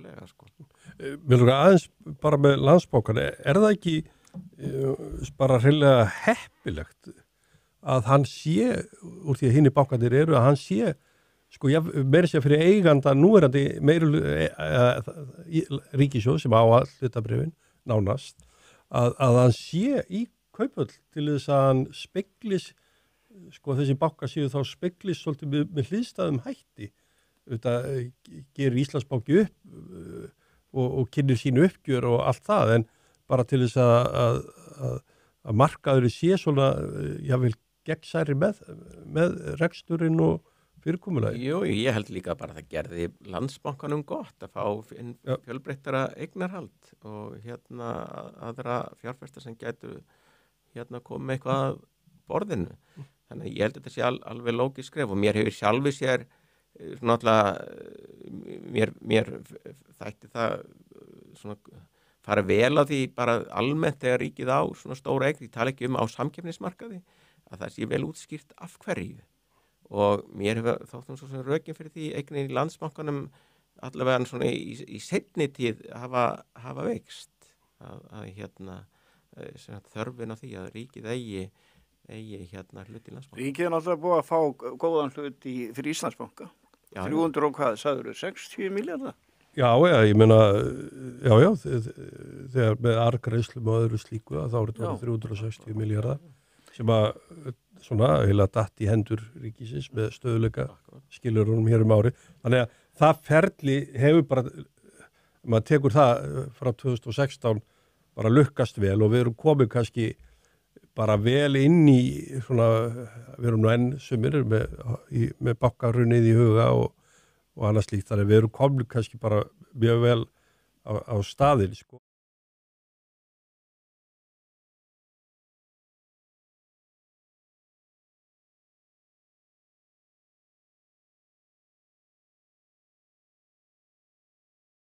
algjörlega, sko. Mér lukkar aðeins bara með Landsbankann, það ekki bara hreinlega heppilegt að hann sé, úr því að hinni bankarnir eru, að hann sé, sko, meira sér fyrir eiganda núverandi ríkissjóð sem á all hlutabréfin, nánast, að hann sé í Kauphöll til þess að hann speglis, sko, þessi bankar séu þá speglis svolítið með hliðstæðum hætti. Þetta gerir Íslandsbanki upp og kynir sínu uppgjör og allt það, en bara til þess að markaður sé svona, jável, gegnsæri með reksturinn og fyrirkomulagi. Jú, ég held líka bara að það gerði Landsbankanum gott að fá fjölbreyttara eignarhald og aðra fjárfesta sem gætu komið með eitthvað að borðinu. Þannig að ég held að þetta sé alveg lógisk skref og mér hefur sjálfi sér náttúrulega mér þætti það svona fara vel á því bara almennt þegar ríkið á svona stóra eign, ég tala ekki á samkeppnismarkaði, að það sé vel útskýrt af hverju. Og mér hefur þóttum svo sem rökin fyrir því eignin í Landsbankanum allavega svona í seinni tíð hafa veikst að þörfin á því að ríkið eigi hlut í Landsbanka. Ríkið náttúrulega búið að fá góðan hlut fyrir Íslandsbanka. 300 og hvað, sagður, 60 milljarða? Já, ég meina, já, þegar með arðgreiðslum og öðru slíku þá er þetta 360 milljarða sem að svona heila datt í hendur ríkisins með stöðuleika skilurunum hér ári. Þannig að það ferli hefur bara, maður tekur það frá 2016 bara lukkast vel og við erum komið kannski bara vel inn í svona, við erum nú enn sumir með bankarunnið í huga og annað slíkt, þannig að við erum komið kannski bara mjög vel á staðinn, sko.